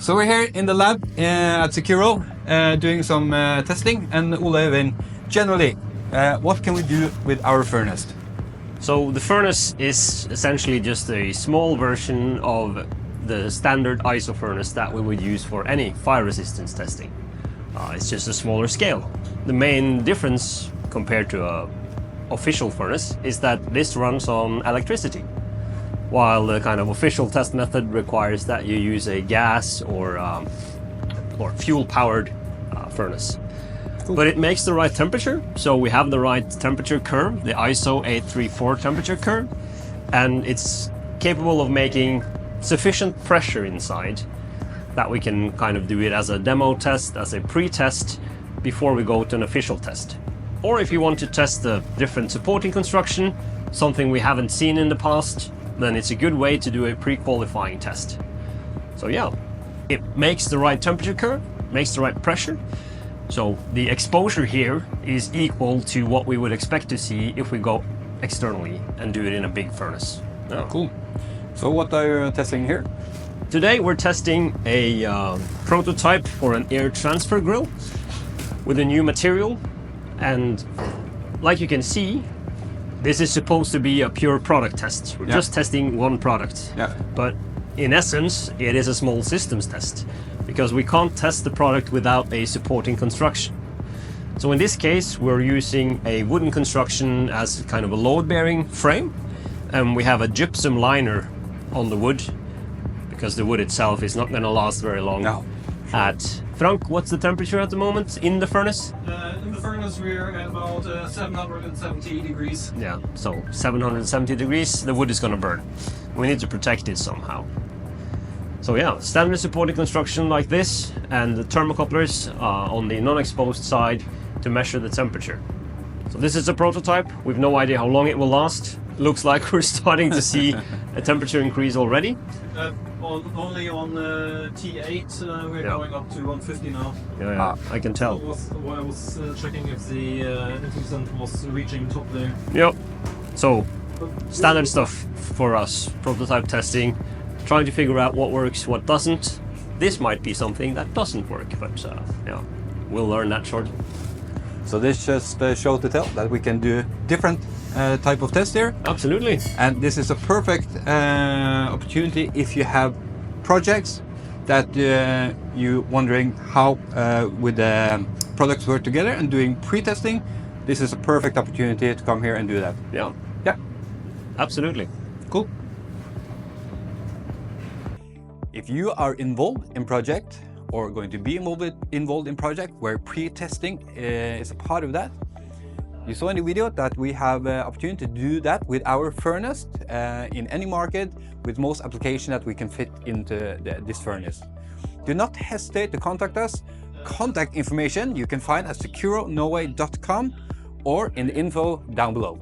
So we're here in the lab at Securo doing some testing, and Ole Øivind, generally, what can we do with our furnace? So the furnace is essentially just a small version of the standard ISO furnace that we would use for any fire resistance testing. It's just a smaller scale. The main difference compared to an official furnace is that this runs on electricity, while the kind of official test method requires that you use a gas or fuel-powered furnace. Cool. But it makes the right temperature, so we have the right temperature curve, the ISO 834 temperature curve, and it's capable of making sufficient pressure inside that we can kind of do it as a demo test, as a pre-test, before we go to an official test. Or if you want to test the different supporting construction, something we haven't seen in the past, then it's a good way to do a pre-qualifying test. So yeah, it makes the right temperature curve, makes the right pressure. So the exposure here is equal to what we would expect to see if we go externally and do it in a big furnace. Yeah. Cool. So what are you testing here? Today we're testing a prototype for an air transfer grill with a new material, and like you can see, this is supposed to be a pure product test. We're just testing one product. Yeah. But in essence, it is a small systems test, because we can't test the product without a supporting construction. So in this case, we're using a wooden construction as kind of a load-bearing frame, and we have a gypsum liner on the wood, because the wood itself is not going to last very long. No. Frank, what's the temperature at the moment in the furnace? In the furnace we're at about 770 degrees. Yeah, so 770 degrees, the wood is going to burn. We need to protect it somehow. So yeah, standard supporting construction like this, and the thermocouplers on the non-exposed side to measure the temperature. So this is a prototype. We've no idea how long it will last. Looks like we're starting to see a temperature increase already. Only on T8 we're going up to 150 now. Yeah, I can tell. I was checking if the influence was reaching top there. Yep. So standard stuff for us. Prototype testing, trying to figure out what works, what doesn't. This might be something that doesn't work, but yeah, we'll learn that shortly. So this just shows to tell that we can do different type of test here. Absolutely. And this is a perfect opportunity if you have projects that you're wondering how would the products work together and doing pre-testing. This is a perfect opportunity to come here and do that. Yeah. Yeah. Absolutely. Cool. If you are involved in project or going to be involved in project where pre-testing is a part of that, you saw in the video that we have opportunity to do that with our furnace in any market with most application that we can fit into this furnace. Do not hesitate to contact us. Contact information you can find at securonorway.com or in the info down below.